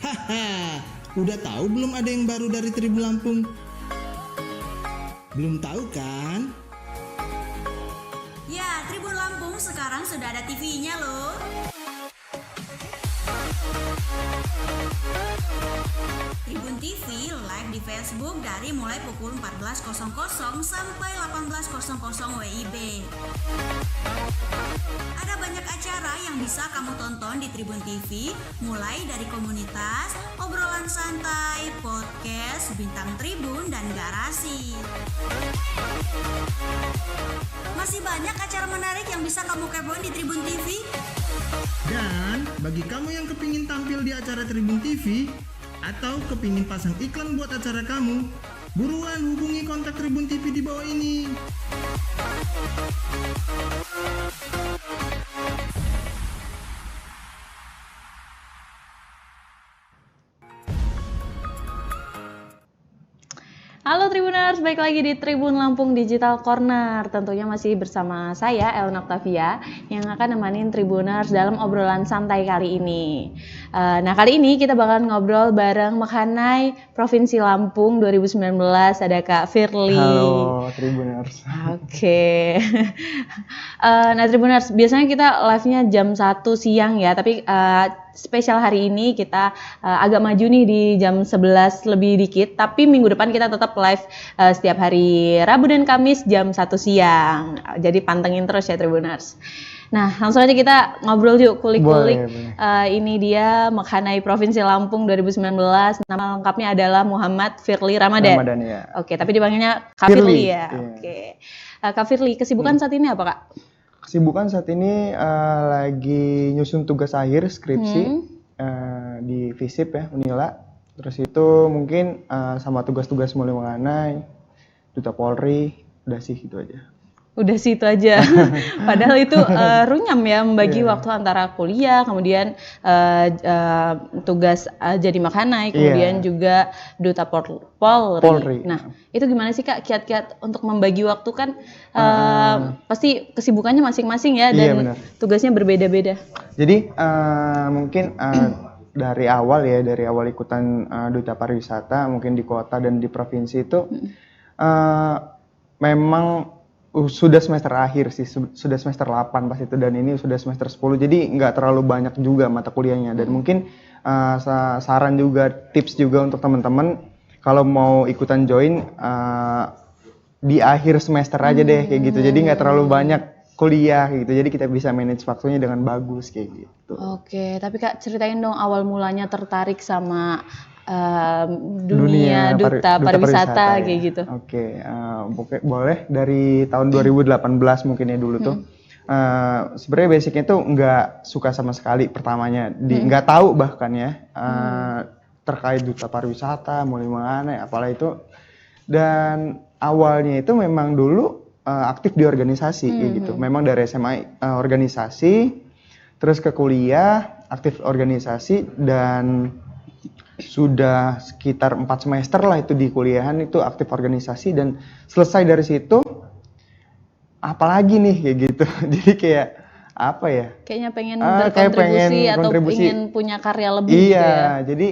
Haha, udah tahu belum ada yang baru dari Tribun Lampung? Belum tahu kan? Ya, Tribun Lampung sekarang sudah ada TV-nya loh. Tribun TV live di Facebook dari mulai pukul 14.00 sampai 18.00 WIB. Ada banyak acara yang bisa kamu tonton di Tribun TV, mulai dari komunitas, obrolan santai, podcast, bintang tribun, dan garasi. Masih banyak acara menarik yang bisa kamu kepoin di Tribun TV. Dan bagi kamu yang kepingin tampil di acara Tribun TV atau kepingin pasang iklan buat acara kamu, buruan hubungi kontak Tribun TV di bawah ini. Halo Tribuners, balik lagi di Tribun Lampung Digital Corner. Tentunya masih bersama saya, Elna Octavia, yang akan nemenin Tribuners dalam obrolan santai kali ini. Nah, kali ini kita bakal ngobrol bareng Mekhanai Provinsi Lampung 2019. Ada Kak Firly. Halo Tribuners. Oke. Nah Tribuners, biasanya kita live-nya jam 1 siang ya, tapi spesial hari ini kita agak maju nih di jam 11 lebih dikit, tapi minggu depan kita tetap live setiap hari Rabu dan Kamis jam 1 siang. Jadi pantengin terus ya Tribuners. Nah, langsung aja kita ngobrol yuk, kulik-kulik. Ini dia Mekhanai Provinsi Lampung 2019. Nama lengkapnya adalah Muhammad Firly Ramadan. Ramadan ya. Oke, tapi dipanggilnya Kak Firly ya. Iya. Oke. Kak Firly, kesibukan saat ini apa, Kak? Kesibukan saat ini lagi nyusun tugas akhir skripsi di FISIP ya, Unila. Terus itu mungkin sama tugas-tugas mulai Mekhanai, Duta Polri, udah sih gitu aja. Udah sih itu aja. Padahal itu runyam ya membagi waktu antara kuliah, kemudian tugas jadi Mekhanai, kemudian juga Duta Polri. Nah, itu gimana sih Kak kiat-kiat untuk membagi waktu kan pasti kesibukannya masing-masing ya dan tugasnya berbeda-beda. Jadi mungkin dari awal ikutan Duta Pariwisata mungkin di kota dan di provinsi itu memang sudah semester akhir sih, sudah semester 8 pas itu, dan ini sudah semester 10, jadi nggak terlalu banyak juga mata kuliahnya. Dan mungkin saran juga, tips juga untuk teman-teman kalau mau ikutan join di akhir semester aja deh kayak gitu, jadi nggak terlalu banyak kuliah gitu, jadi kita bisa manage waktunya dengan bagus kayak gitu. Oke, tapi Kak ceritain dong awal mulanya tertarik sama dunia duta pariwisata kayak gitu. Oke, boleh dari tahun 2018 mungkin ya dulu tuh. Sebenarnya basicnya tuh nggak suka sama sekali pertamanya, nggak tahu bahkan ya terkait duta pariwisata, mulai mana, apalah itu. Dan awalnya itu memang dulu aktif di organisasi kayak gitu. Memang dari SMA organisasi, terus ke kuliah aktif organisasi, dan sudah sekitar 4 semester lah itu di kuliahan itu aktif organisasi. Dan selesai dari situ apalagi nih kayak gitu. Jadi kayak apa ya, kayaknya pengen berkontribusi atau ingin punya karya lebih gitu ya. Jadi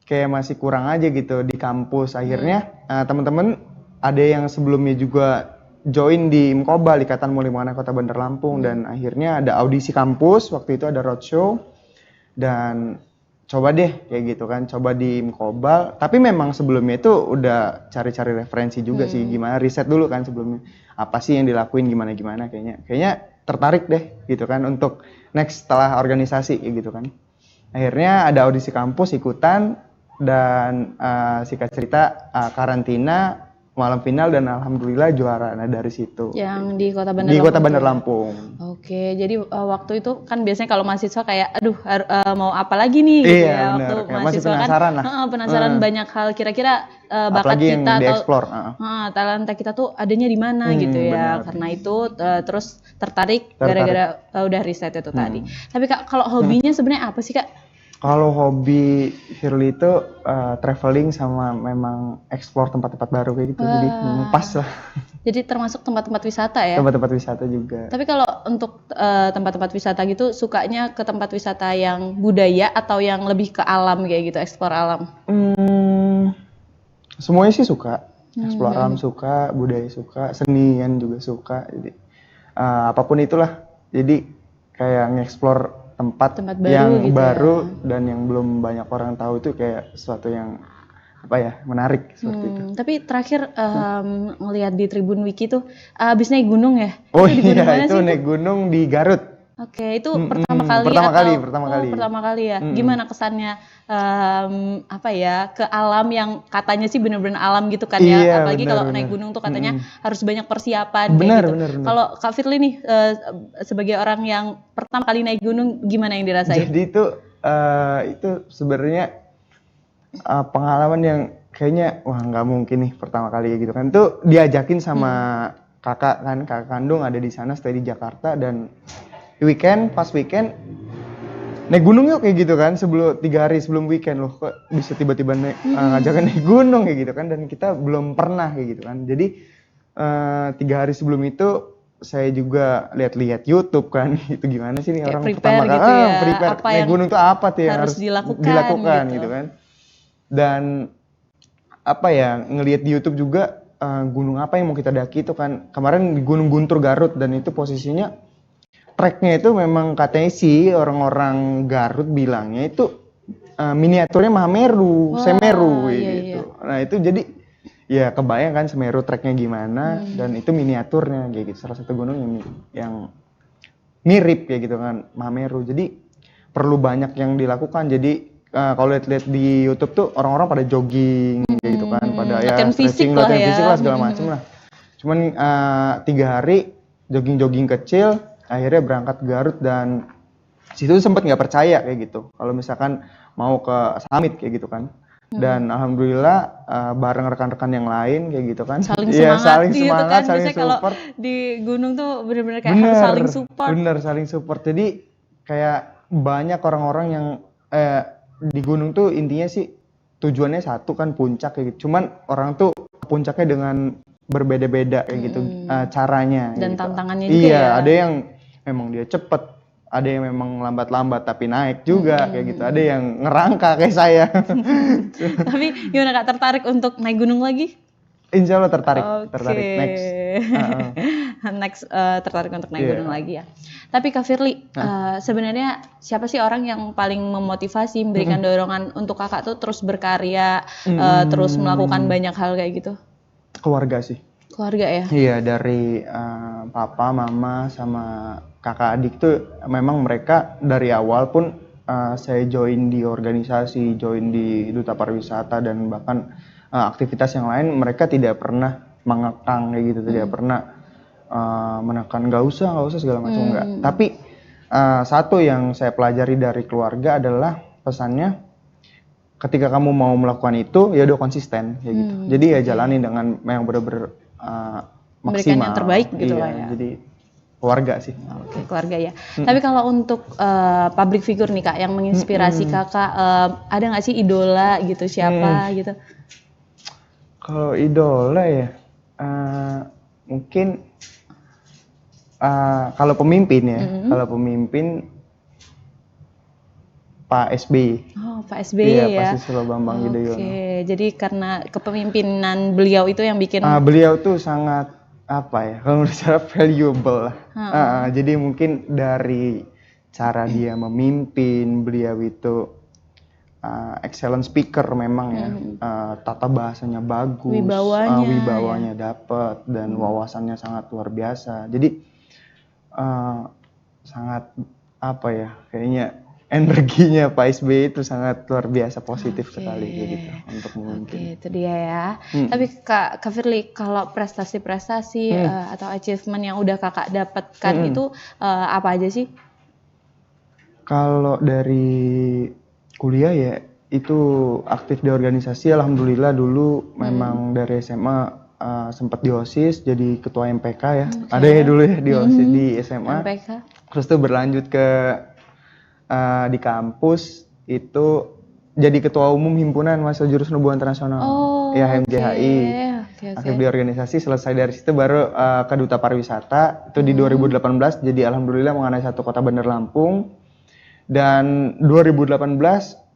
kayak masih kurang aja gitu di kampus. Akhirnya teman-teman ada yang sebelumnya juga join di Imkobal, Ikatan Muli Mekhanai Kota Bandar Lampung, dan akhirnya ada audisi kampus, waktu itu ada roadshow, dan coba deh kayak gitu kan, coba di Imkobal. Tapi memang sebelumnya itu udah cari-cari referensi juga sih, gimana riset dulu kan sebelumnya, apa sih yang dilakuin gimana kayaknya tertarik deh gitu kan untuk next setelah organisasi kayak gitu kan. Akhirnya ada audisi kampus, ikutan, dan singkat cerita karantina malam final, dan alhamdulillah juara. Nah dari situ. Yang di Kota Bandar Lampung. Di Kota Bandar ya? Lampung. Oke, jadi waktu itu kan biasanya kalau mahasiswa kayak aduh mau apa lagi nih gitu ya. Bener. Waktu Masih mahasiswa penasaran kan penasaran banyak hal, kira-kira bakat apalagi kita yang atau di-explore. talenta kita tuh adanya di mana gitu ya. Bener. Karena itu terus tertarik gara-gara udah riset itu tadi. Tapi Kak, kalau hobinya sebenarnya apa sih Kak? Kalau hobi Firly itu traveling sama memang explore tempat-tempat baru kayak gitu. Jadi pas lah. Jadi termasuk tempat-tempat wisata ya? Tempat-tempat wisata juga. Tapi kalau untuk tempat-tempat wisata gitu, sukanya ke tempat wisata yang budaya atau yang lebih ke alam kayak gitu, eksplor alam? Semuanya sih suka. Eksplor alam suka, budaya suka, senian juga suka. Jadi apapun itulah. Jadi kayak nge-explore tempat baru yang gitu baru dan yang belum banyak orang tahu itu kayak sesuatu yang menarik seperti itu. Tapi terakhir ngelihat di Tribun Wiki tuh abis naik gunung ya? Oh Itu di gunung mana iya, itu sih naik gunung di Garut. Oke, itu pertama kali Pertama atau? kali, pertama kali. Pertama kali ya. Gimana kesannya ke alam yang katanya sih bener-bener alam gitu kan ya? Iya, Apalagi kalau naik gunung tuh katanya harus banyak persiapan kayak gitu. Benar. Kalau Kak Firly nih sebagai orang yang pertama kali naik gunung, gimana yang dirasain? Jadi itu sebenarnya pengalaman yang kayaknya wah nggak mungkin nih pertama kali gitu kan. Itu diajakin sama kakak kandung ada di sana, stay di Jakarta, dan pas weekend naik gunung yuk kayak gitu kan, 3 hari sebelum weekend loh kok bisa tiba-tiba ngajakin naik gunung kayak gitu kan, dan kita belum pernah kayak gitu kan. Jadi 3 hari sebelum itu saya juga lihat-lihat YouTube kan, itu gimana sih nih Kayak orang prepare pertama gitu ya, prepare apa naik yang gunung tuh apa tuh yang harus dilakukan gitu kan. Dan ngelihat di YouTube juga gunung apa yang mau kita daki itu kan, kemarin di Gunung Guntur Garut, dan itu posisinya treknya itu memang katanya sih orang-orang Garut bilangnya itu miniaturnya Mahameru, Semeru gitu. Iya. Nah itu jadi ya kebayang kan Semeru treknya gimana, dan itu miniaturnya kayak gitu, salah satu gunung yang mirip kayak gitu kan Mahameru. Jadi perlu banyak yang dilakukan. Jadi kalau lihat di YouTube tuh orang-orang pada jogging kayak gitu kan, pada latihan fisik lah latihan ya. fisik lah segala macam lah. Cuman 3 hari jogging kecil, akhirnya berangkat ke Garut, dan situ sempet nggak percaya kayak gitu kalau misalkan mau ke summit kayak gitu kan. Dan alhamdulillah bareng rekan-rekan yang lain kayak gitu kan. Saling Iya, semangat gitu kan. saling Biasanya kalau support. di gunung tuh bener-bener kayak harus saling support. Bener, saling support. Jadi kayak banyak orang-orang yang di gunung tuh intinya sih tujuannya satu kan, puncak kayak gitu. Cuman orang tuh puncaknya dengan berbeda-beda kayak gitu caranya. Dan gitu. tantangannya juga iya, ya. ada yang memang dia cepet, ada yang memang lambat-lambat tapi naik juga kayak gitu. Ada yang ngerangka kayak saya. Tapi gimana Kak, tertarik untuk naik gunung lagi? Insya Allah tertarik next. Next tertarik untuk naik gunung lagi ya. Tapi Kak Firly, sebenarnya siapa sih orang yang paling memotivasi, memberikan dorongan untuk kakak tuh terus berkarya, terus melakukan banyak hal kayak gitu? Keluarga sih. Keluarga ya? Iya, dari papa, mama, sama kakak adik tuh memang mereka dari awal pun saya join di organisasi, join di Duta Pariwisata, dan bahkan aktivitas yang lain, mereka tidak pernah mengekang kayak gitu, tidak pernah menekan nggak usah segala macam, enggak. Tapi satu yang saya pelajari dari keluarga adalah pesannya, ketika kamu mau melakukan itu ya udah konsisten kayak gitu. Jadi ya jalani dengan yang benar-benar maksimal. Memberikan yang terbaik gitu lah ya. Jadi keluarga sih. Oke, keluarga ya. Tapi kalau untuk public figure nih Kak, yang menginspirasi kakak, ada nggak sih idola gitu, siapa gitu? Kalau idola ya, mungkin kalau pemimpin ya, kalau pemimpin Pak SBY. Oh, Pak SBY ya. Iya, Pak Susilo Bambang Yudhoyono. Oke, jadi karena kepemimpinan beliau itu yang bikin Beliau tuh sangat kalau menurut saya valuable lah. Jadi mungkin dari cara dia memimpin, beliau itu excellent speaker memang ya, tata bahasanya bagus, wibawanya dapat, dan wawasannya sangat luar biasa. Jadi sangat kayaknya energinya Pak SBY itu sangat luar biasa positif sekali gitu untuk memimpin. Oke, itu dia ya. Tapi Kak Firly, kalau prestasi-prestasi atau achievement yang udah kakak dapatkan itu apa aja sih? Kalau dari kuliah ya itu aktif di organisasi, alhamdulillah dulu memang dari SMA sempat di OSIS jadi ketua MPK ya. Ada ya dulu ya di OSIS di SMA. MPK. Terus tuh berlanjut ke di kampus itu jadi ketua umum himpunan mahasiswa jurusan hubungan internasional. Oh, ya HMJHI. Oke. Aktif di organisasi, selesai dari situ baru ke Duta Pariwisata, itu di 2018, jadi alhamdulillah mengenai satu Kota Bandar Lampung. Dan 2018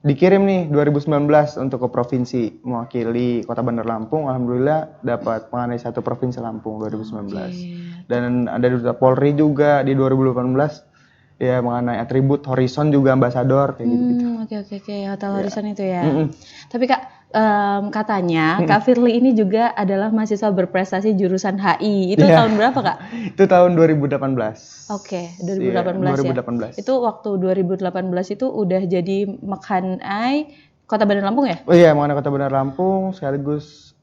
dikirim nih 2019 untuk ke provinsi mewakili Kota Bandar Lampung, alhamdulillah dapat mengenai satu Provinsi Lampung 2019. Dan ada Duta Polri juga di 2018. Ya mengenai atribut Horizon juga ambasador kayak gitu-gitu. Oke, Hotel Horizon itu ya. Tapi Kak, katanya Kak Firly ini juga adalah mahasiswa berprestasi jurusan HI. Itu tahun berapa Kak? Itu tahun 2018. Oke, 2018 ya. 2018. Itu waktu 2018 itu udah jadi Mekhanai Kota Bandar Lampung ya? Oh iya, mengenai Kota Bandar Lampung sekaligus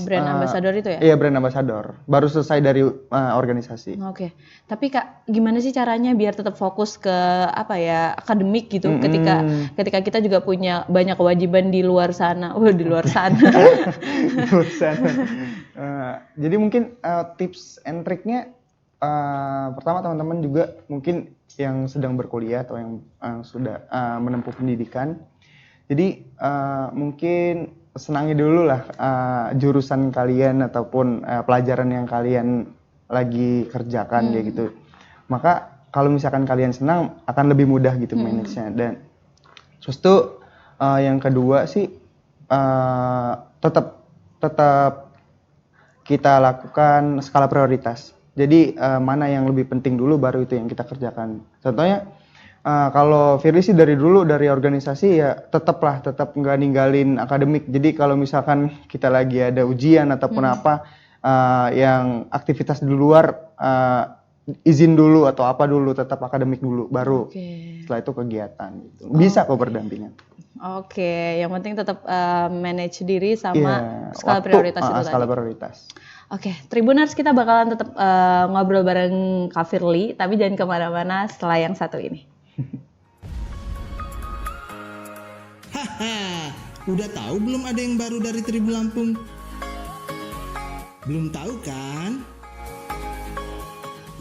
Brand ambassador itu ya? Iya, brand ambassador. Baru selesai dari organisasi. Oke. Tapi Kak, gimana sih caranya biar tetap fokus ke akademik gitu ketika kita juga punya banyak kewajiban di luar sana. Di luar sana. Di luar sana. Jadi mungkin tips and triknya pertama teman-teman juga mungkin yang sedang berkuliah atau yang sudah menempuh pendidikan. Jadi mungkin senangi dulu lah jurusan kalian ataupun pelajaran yang kalian lagi kerjakan kayak gitu. Maka kalau misalkan kalian senang akan lebih mudah gitu manage-nya. Dan terus tuh yang kedua sih tetap kita lakukan skala prioritas. Jadi mana yang lebih penting dulu baru itu yang kita kerjakan. Contohnya kalau Firly sih dari dulu dari organisasi ya tetap nggak ninggalin akademik. Jadi kalau misalkan kita lagi ada ujian ataupun yang aktivitas di luar izin dulu atau apa dulu, tetap akademik dulu baru setelah itu kegiatan gitu. Bisa kok berdampingan. Oke, yang penting tetap manage diri sama skala prioritas itu tadi. Skala prioritas. Oke, Tribuners kita bakalan tetap ngobrol bareng Kak Firly, tapi jangan kemana-mana setelah yang satu ini. Haha, udah tahu belum ada yang baru dari Tribun Lampung? Belum tahu kan?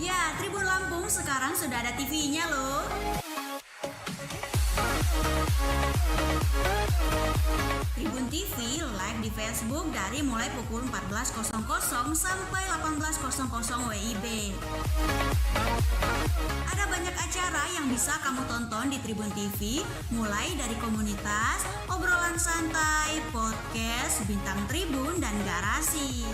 Ya, Tribun Lampung sekarang sudah ada TV-nya loh. Tribun TV live di Facebook dari mulai pukul 14.00 sampai 18.00 WIB. Ada banyak acara yang bisa kamu tonton di Tribun TV, mulai dari komunitas, obrolan santai, podcast, bintang Tribun, dan garasi.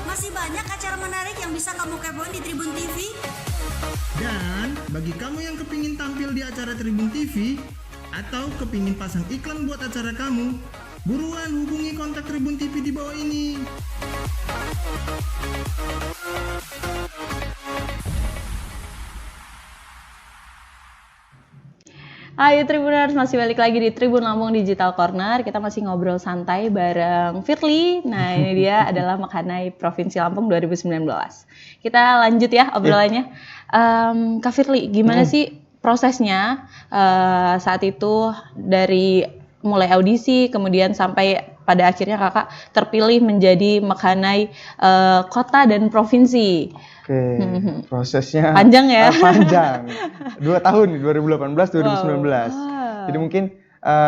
Masih banyak acara menarik yang bisa kamu kepoin di Tribun TV. Dan bagi kamu yang kepingin tampil di acara Tribun TV atau kepingin pasang iklan buat acara kamu, buruan hubungi kontak Tribun TV di bawah ini. Ayo Tribuners, masih balik lagi di Tribun Lampung Digital Corner. Kita masih ngobrol santai bareng Firly. Nah, ini dia adalah Mekhanai Provinsi Lampung 2019. Kita lanjut ya obrolannya. Kak Firly, gimana sih prosesnya saat itu dari mulai audisi kemudian sampai pada akhirnya kakak terpilih menjadi Mekhanai kota dan provinsi? Oke, prosesnya panjang ya? Panjang. 2 tahun, 2018-2019. Jadi mungkin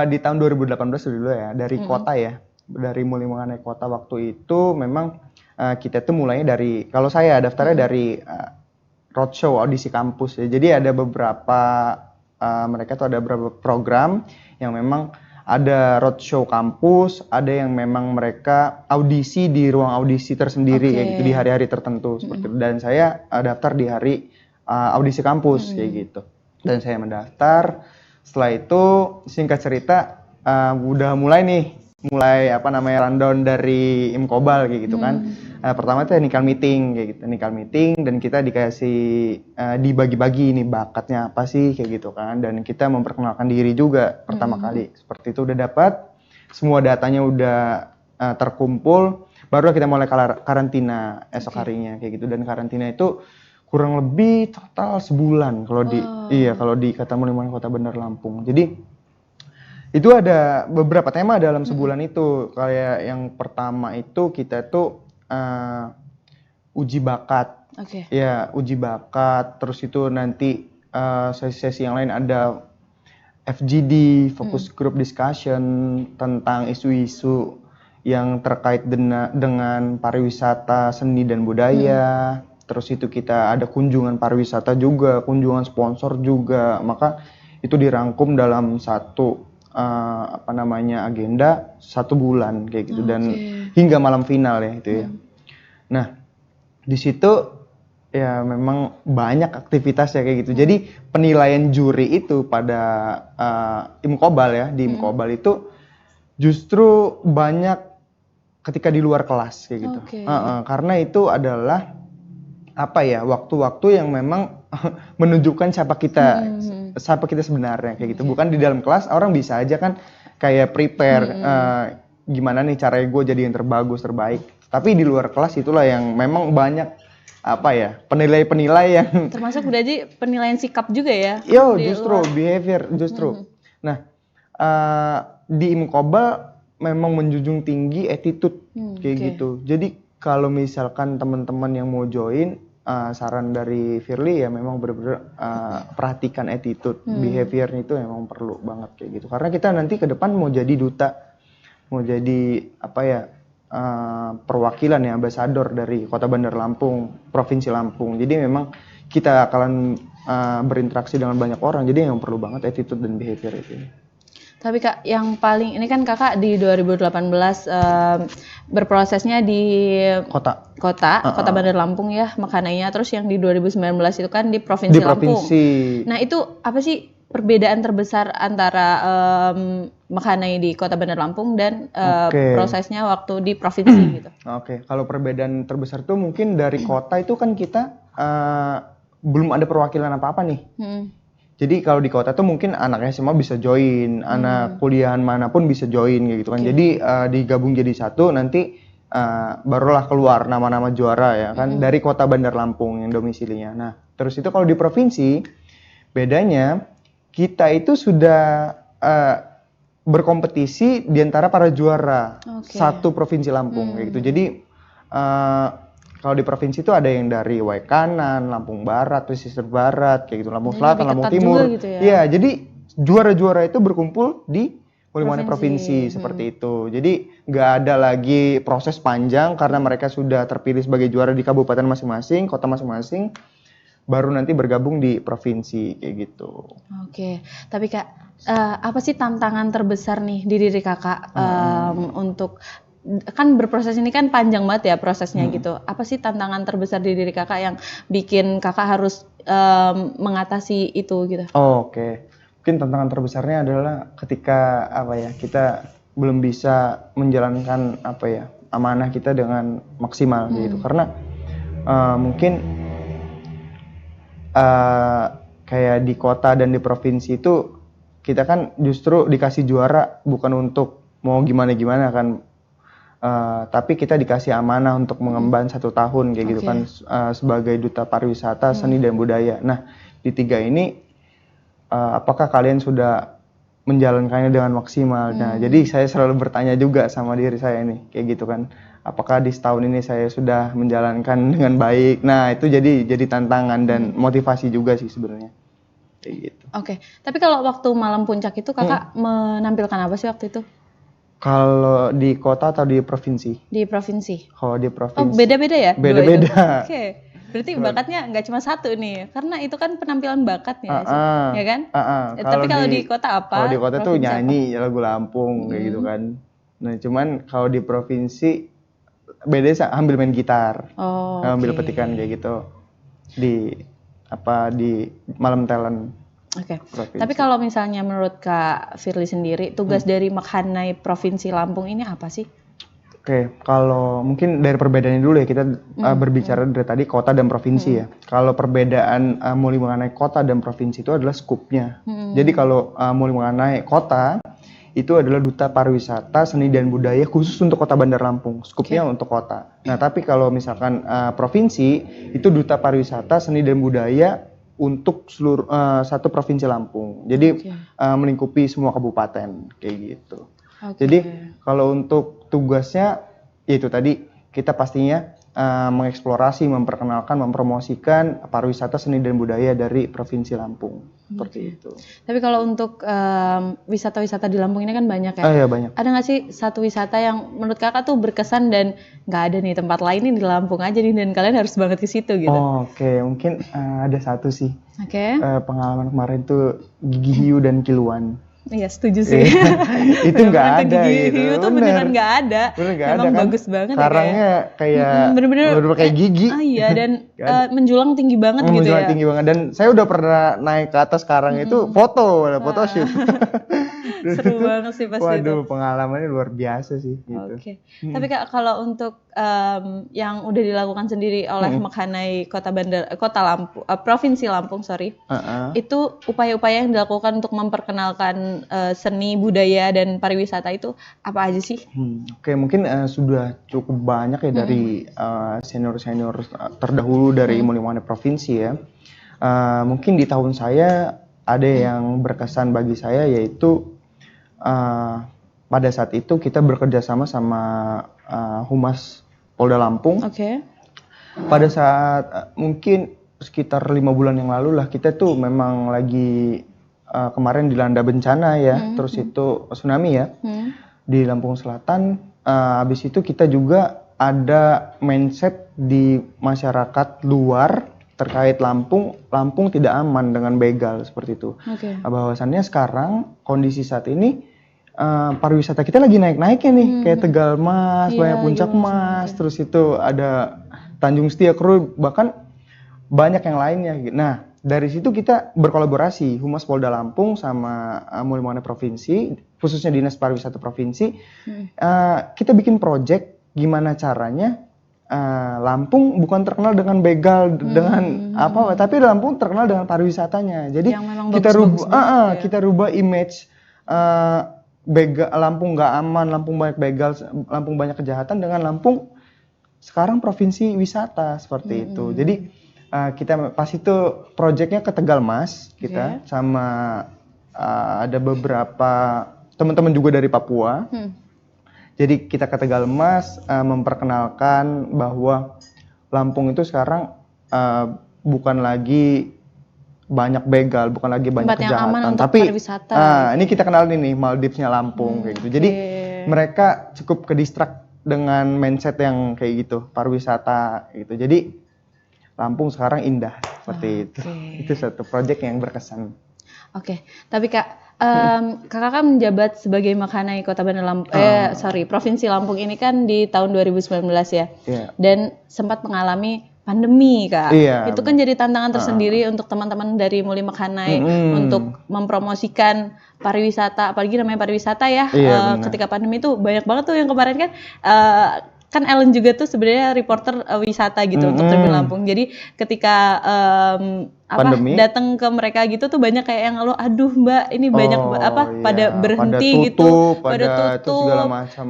di tahun 2018 dulu ya, dari kota ya. Dari mulai mengenai kota waktu itu memang kita tuh mulainya dari, kalau saya daftarnya dari roadshow, audisi kampus ya. Jadi ada beberapa, mereka tuh ada beberapa program yang memang ada roadshow kampus, ada yang memang mereka audisi di ruang audisi tersendiri ya gitu, di hari-hari tertentu seperti itu. Dan saya daftar di hari audisi kampus kayak gitu. Dan saya mendaftar. Setelah itu singkat cerita udah mulai rundown dari Imkobal kayak gitu kan. Pertama itu technical meeting kayak gitu, technical meeting, dan kita dikasih dibagi-bagi nih bakatnya apa sih kayak gitu kan, dan kita memperkenalkan diri juga pertama kali. Seperti itu udah dapat, semua datanya udah terkumpul, baru kita mulai karantina esok harinya kayak gitu. Dan karantina itu kurang lebih total sebulan kalau di Kata Muliman Kota Bandar Lampung. Jadi itu ada beberapa tema dalam sebulan itu. Kayak yang pertama itu kita tuh uji bakat. Ya, uji bakat. Terus itu nanti sesi-sesi yang lain ada FGD, focus group discussion tentang isu-isu yang terkait dengan pariwisata, seni dan budaya. Terus itu kita ada kunjungan pariwisata juga, kunjungan sponsor juga. Maka itu dirangkum dalam satu agenda 1 bulan kayak gitu dan hingga malam final ya itu ya. Nah, di situ ya memang banyak aktivitas ya kayak gitu. Jadi penilaian juri itu pada IMCOBAL ya, di IMCOBAL itu justru banyak ketika di luar kelas kayak gitu. Karena itu adalah waktu-waktu yang memang menunjukkan siapa kita sebenarnya kayak gitu. Bukan di dalam kelas orang bisa aja kan kayak prepare gimana nih caranya gue jadi yang terbaik. Tapi di luar kelas itulah yang memang banyak penilai-penilai yang termasuk berarti penilaian sikap juga ya. Justru behavior justru. Nah, di IMCOBAL memang menjunjung tinggi attitude kayak gitu. Jadi kalau misalkan teman-teman yang mau join, saran dari Firly ya memang benar-benar perhatikan attitude, behaviornya itu memang perlu banget kayak gitu. Karena kita nanti ke depan mau jadi duta, mau jadi perwakilan ya, ambasador dari Kota Bandar Lampung, Provinsi Lampung. Jadi memang kita akan berinteraksi dengan banyak orang. Jadi yang perlu banget attitude dan behavior itu. Tapi Kak, yang paling ini kan Kakak di 2018 berprosesnya di Kota Bandar Lampung ya, makanannya. Terus yang di 2019 itu kan di Provinsi Lampung. Nah, itu apa sih perbedaan terbesar antara makanai di Kota Bandar Lampung dan prosesnya waktu di provinsi gitu? Kalau perbedaan terbesar tuh mungkin dari kota itu kan kita belum ada perwakilan apa-apa nih. Jadi kalau di kota tuh mungkin anaknya semua bisa join, anak kuliahan manapun bisa join gitu kan. Jadi digabung jadi satu, nanti barulah keluar nama-nama juara ya kan dari Kota Bandar Lampung yang domisilinya. Nah, terus itu kalau di provinsi bedanya kita itu sudah berkompetisi di antara para juara satu provinsi Lampung kayak gitu. Jadi kalau di provinsi itu ada yang dari Waikanan, Lampung Barat, Pesisir Barat, kayak gitu, Lampung Selatan, Lampung Timur. Gitu ya? Iya, jadi juara-juara itu berkumpul di Mulimana Provinsi seperti itu. Jadi nggak ada lagi proses panjang karena mereka sudah terpilih sebagai juara di kabupaten masing-masing, kota masing-masing, baru nanti bergabung di provinsi kayak gitu. Tapi Kak, apa sih tantangan terbesar nih di diri Kakak untuk kan berproses ini kan panjang banget ya prosesnya gitu. Apa sih tantangan terbesar di diri Kakak yang bikin Kakak harus mengatasi itu gitu? Mungkin tantangan terbesarnya adalah ketika kita belum bisa menjalankan amanah kita dengan maksimal gitu. Karena mungkin kayak di kota dan di provinsi itu kita kan justru dikasih juara bukan untuk mau gimana-gimana kan. Tapi kita dikasih amanah untuk mengemban 1 tahun kayak gitu kan sebagai duta pariwisata, seni dan budaya. Nah, di 3 ini apakah kalian sudah menjalankannya dengan maksimal? Nah, jadi saya selalu bertanya juga sama diri saya nih kayak gitu kan. Apakah di setahun ini saya sudah menjalankan dengan baik? Nah, itu jadi tantangan dan motivasi juga sih sebenarnya. Kayak gitu. Tapi kalau waktu malam puncak itu Kakak menampilkan apa sih waktu itu? Kalau di kota atau di provinsi? Di provinsi. Kalau di provinsi. Beda-beda ya? Beda-beda. Berarti bakatnya nggak cuma satu nih, karena itu kan penampilan bakatnya, ya kan? Tapi kalau di kota apa? Kalau di kota tuh nyanyi lagu Lampung kayak gitu kan. Nah, cuman kalau di provinsi beda ambil main gitar, ambil petikan kayak gitu di malam talent. Tapi kalau misalnya menurut Kak Firly sendiri, tugas dari Makhanai Provinsi Lampung ini apa sih? Kalau mungkin dari perbedaannya dulu ya, kita berbicara dari tadi kota dan provinsi ya. Kalau perbedaan mulai mengenai kota dan provinsi itu adalah skupnya. Jadi kalau mulai mengenai kota, itu adalah duta pariwisata, seni dan budaya khusus untuk Kota Bandar Lampung. Skupnya untuk kota. Nah, tapi kalau misalkan provinsi, itu duta pariwisata, seni dan budaya untuk seluruh satu provinsi Lampung. Jadi melingkupi semua kabupaten kayak gitu. Jadi kalau untuk tugasnya yaitu tadi kita pastinya mengeksplorasi, memperkenalkan, mempromosikan pariwisata seni dan budaya dari provinsi Lampung. seperti itu. Tapi kalau untuk wisata-wisata di Lampung ini kan banyak ya. Iya banyak. Ada nggak sih satu wisata yang menurut kakak tuh berkesan dan nggak ada nih tempat lain nih di Lampung aja nih dan kalian harus banget ke situ gitu? Oke, mungkin ada satu sih. Oke. Pengalaman kemarin tuh Gigi Hiu dan Kiluan. Iya setuju sih. Itu nggak Yang ada Gigi gitu. Hiu tuh beneran nggak ada. Bener nggak ada Emang kan? bagus banget Karangnya kayak bener-bener kayak gigi. Iya dan Nggak ada. menjulang tinggi banget gitu Menjulang ya. tinggi banget, dan saya udah pernah naik ke atas karang itu foto shoot. Seru banget sih pasti itu. Waduh, pengalamannya luar biasa sih gitu. Oke. Tapi Kak, kalau untuk yang udah dilakukan sendiri oleh Mekhanai Provinsi Lampung, itu upaya-upaya yang dilakukan untuk memperkenalkan seni budaya dan pariwisata itu apa aja sih? Oke, mungkin sudah cukup banyak ya dari senior-senior terdahulu dari Mulimane Provinsi ya. Mungkin di tahun saya ada yang berkesan bagi saya, yaitu pada saat itu kita bekerja sama Humas Polda Lampung. Oke. Pada saat mungkin sekitar 5 bulan yang lalu lah, kita tuh memang lagi kemarin dilanda bencana ya, terus itu tsunami ya di Lampung Selatan. Habis itu kita juga ada mindset di masyarakat luar terkait Lampung tidak aman dengan begal seperti itu. Oke. Bahwasannya sekarang kondisi saat ini pariwisata kita lagi naik-naiknya nih, kayak Tegal Mas, Iya, banyak Puncak iya, Mas, terus itu ada Tanjung Setia Kru, bahkan banyak yang lainnya. Nah, dari situ kita berkolaborasi Humas Polda Lampung sama Mulimane Provinsi, khususnya Dinas Pariwisata Provinsi. Kita bikin project gimana caranya Lampung bukan terkenal dengan begal dengan apa, tapi Lampung terkenal dengan pariwisatanya. Jadi Yang memang kita rubah image Lampung nggak aman, Lampung banyak begal, Lampung banyak kejahatan, dengan Lampung sekarang provinsi wisata seperti itu. Jadi kita pas itu projectnya ke Tegal Mas kita sama ada beberapa teman-teman juga dari Papua. Jadi kita ke Tegal Mas memperkenalkan bahwa Lampung itu sekarang bukan lagi banyak begal, bukan lagi banyak Tempat yang aman kejahatan, untuk tapi pariwisata. ini kita kenalin nih Maldivesnya Lampung kayak gitu. Jadi mereka cukup ke-distract dengan mindset yang kayak gitu, pariwisata gitu. Jadi Lampung sekarang indah seperti itu. Itu satu proyek yang berkesan. Oke. Tapi Kak, kakak kan menjabat sebagai Mekhanai Provinsi Lampung ini kan di tahun 2019 ya. Iya. Dan sempat mengalami pandemi Kak. Iya. Itu kan jadi tantangan tersendiri untuk teman-teman dari Muli Mekhanai untuk mempromosikan pariwisata, apalagi namanya pariwisata ya. Iya, ketika pandemi itu banyak banget tuh yang kemarin kan Ellen juga tuh sebenarnya reporter wisata gitu untuk Tribun Lampung. Jadi ketika datang ke mereka gitu tuh banyak kayak yang aduh Mbak ini banyak pada berhenti pada tutup segala macam.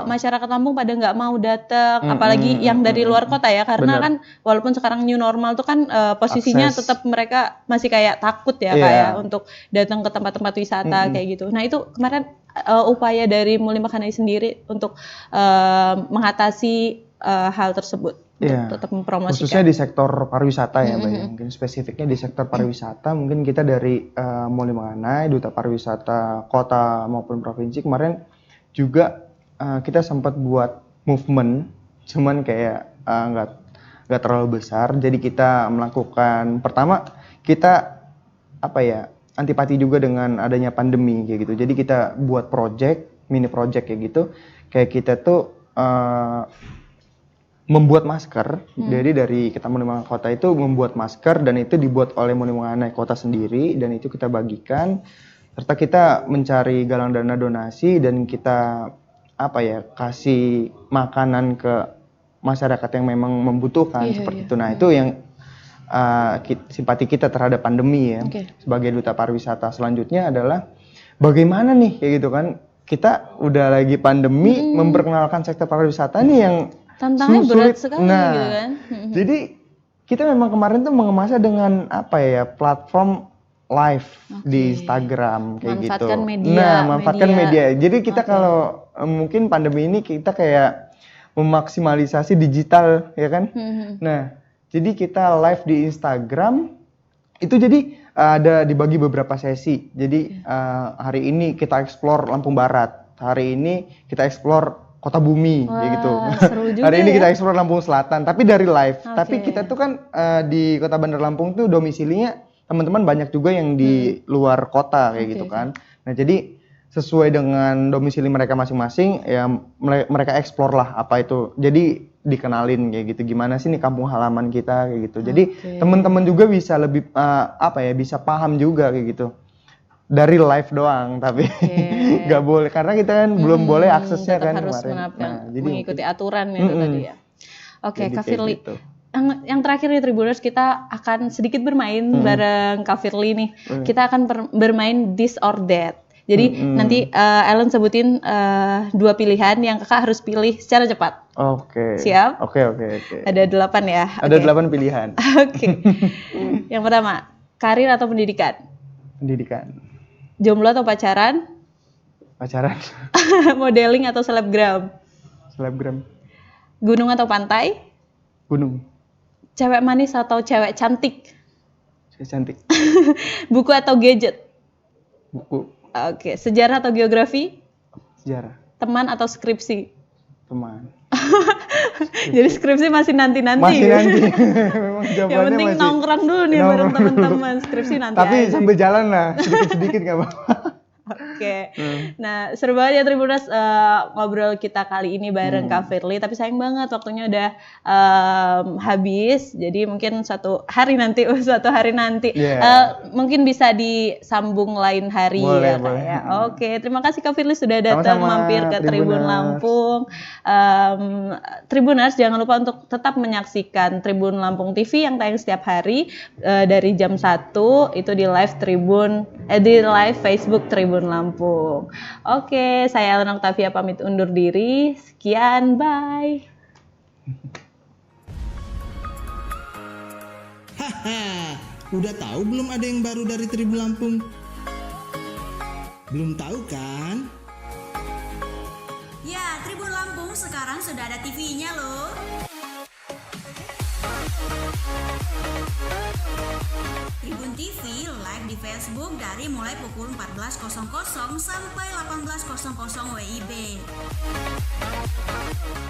Masyarakat Lampung pada nggak mau datang, apalagi yang dari luar kota ya, karena kan walaupun sekarang new normal tuh kan posisinya tetap mereka masih kayak takut ya kayak untuk datang ke tempat-tempat wisata kayak gitu. Nah itu kemarin upaya dari Muli Mekhanai sendiri untuk mengatasi hal tersebut, untuk tetap mempromosikan. Khususnya di sektor pariwisata ya, Mbak. Mungkin spesifiknya di sektor pariwisata, mungkin kita dari Muli Mekhanai, Duta Pariwisata Kota maupun Provinsi kemarin juga kita sempat buat movement, cuman kayak nggak terlalu besar. Jadi kita melakukan, pertama kita antipati juga dengan adanya pandemi kayak gitu. Jadi kita buat mini project kayak gitu. Kayak kita tuh membuat masker. Jadi dari kita Muli Mekhanai Kota itu membuat masker, dan itu dibuat oleh Muli Mekhanai Kota sendiri, dan itu kita bagikan. Serta kita mencari galang dana donasi, dan kita kasih makanan ke masyarakat yang memang membutuhkan seperti itu. Nah, itu yang simpati kita terhadap pandemi ya. Sebagai Duta Pariwisata selanjutnya adalah bagaimana nih kayak gitu kan, kita udah lagi pandemi memperkenalkan sektor pariwisata nih yang tantangannya berat sekali gitu kan. Jadi kita memang kemarin tuh mengemasnya dengan platform live di Instagram kayak manfaatkan gitu. Media, manfaatkan media. Jadi kita kalau mungkin pandemi ini kita kayak memaksimalisasi digital ya kan. Nah, jadi kita live di Instagram itu, jadi ada dibagi beberapa sesi. Jadi hari ini kita explore Lampung Barat, hari ini kita explore Kota Bumi, kayak gitu. Seru juga Hari ini ya. kita explore Lampung Selatan, tapi dari live. Oke. Tapi kita tuh kan di Kota Bandar Lampung tuh domisilinya teman-teman banyak juga yang di luar kota kayak gitu kan. Nah jadi sesuai dengan domisili mereka masing-masing, ya mereka explore lah apa itu. Jadi dikenalin kayak gitu, gimana sih nih kampung halaman kita kayak gitu. Jadi teman-teman juga bisa lebih bisa paham juga kayak gitu. Dari live doang, tapi nggak boleh karena kita kan belum boleh aksesnya tetap kan harus kemarin. Jadi mengikuti aturan itu tadi ya. Oke, Jadi Kak kayak Firly. gitu. Yang terakhir nih Tribuners, kita akan sedikit bermain bareng Kak Firly nih. Kita akan bermain this or that. Jadi nanti Ellen sebutin 2 pilihan yang Kakak harus pilih secara cepat. Oke. Siap? Oke. Ada 8 ya. Ada Oke. 8 pilihan. Oke. Yang pertama, karir atau pendidikan? Pendidikan, Jomblo atau pacaran? pacaran, Modeling atau selebgram? selebgram, Gunung atau pantai? gunung, Cewek manis atau cewek cantik? saya cantik, Buku atau gadget? buku, Oke, sejarah atau geografi? sejarah, Teman atau skripsi? teman. Jadi skripsi masih nanti-nanti. Masih ya? nanti. Memang Yang jawabannya penting masih. nongkrong dulu nih Nongkrong bareng dulu. teman-teman. Skripsi nanti Tapi aja. sambil jalan lah, sedikit-sedikit nggak apa-apa. Oke. Nah, seru banget ya Tribuners ngobrol kita kali ini bareng Kak Firly, tapi sayang banget waktunya udah habis. Jadi mungkin suatu hari nanti Yeah. mungkin bisa disambung lain hari Boleh, ya Kak boleh. ya. Oke, terima kasih Kak Firly sudah datang Sama-sama, mampir ke Tribun Tribuners. Lampung. Tribuners jangan lupa untuk tetap menyaksikan Tribun Lampung TV yang tayang setiap hari dari jam 1 itu di live di live Facebook Tribun Lampung. Oke, saya Ellen Octavia pamit undur diri. Sekian, bye. Haha, udah tahu belum ada yang baru dari Tribun Lampung? Belum tahu kan? Ya, Tribun Lampung sekarang sudah ada TV-nya loh. Tribun TV live di Facebook dari mulai pukul 14.00 sampai 18.00 WIB.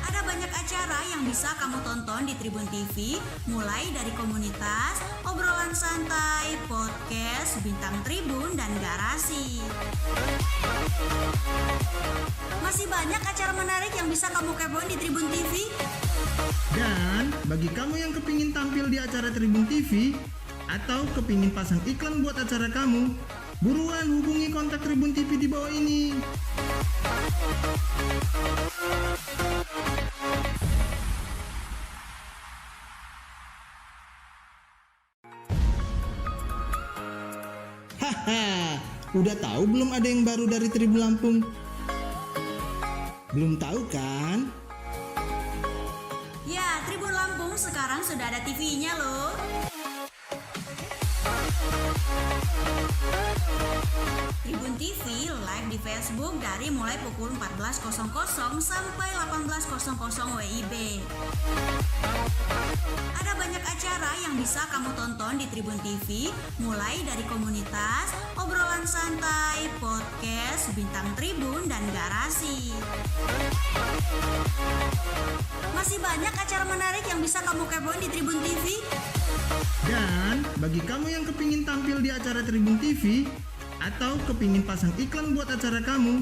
Ada banyak acara yang bisa kamu tonton di Tribun TV, mulai dari komunitas, obrolan santai, podcast, bintang tribun, dan garasi. Masih banyak acara menarik yang bisa kamu kepoin di Tribun TV. Dan bagi kamu yang kepingin tampil di acara Tribun TV atau kepingin pasang iklan buat acara kamu, buruan hubungi kontak Tribun TV di bawah ini. Haha, udah tahu belum ada yang baru dari Tribun Lampung? Belum tahu kan? Ya, Tribun Lampung sekarang sudah ada TV-nya loh. Tribun TV live di Facebook dari mulai pukul 14.00 sampai 18.00 WIB. Ada banyak acara yang bisa kamu tonton di Tribun TV, mulai dari komunitas, obrolan santai, podcast, bintang tribun, dan garasi. Masih banyak acara menarik yang bisa kamu kepoin di Tribun TV. Dan bagi kamu yang kepingin tampil di acara Tribun TV atau kepingin pasang iklan buat acara kamu,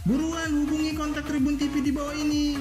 buruan hubungi kontak Tribun TV di bawah ini.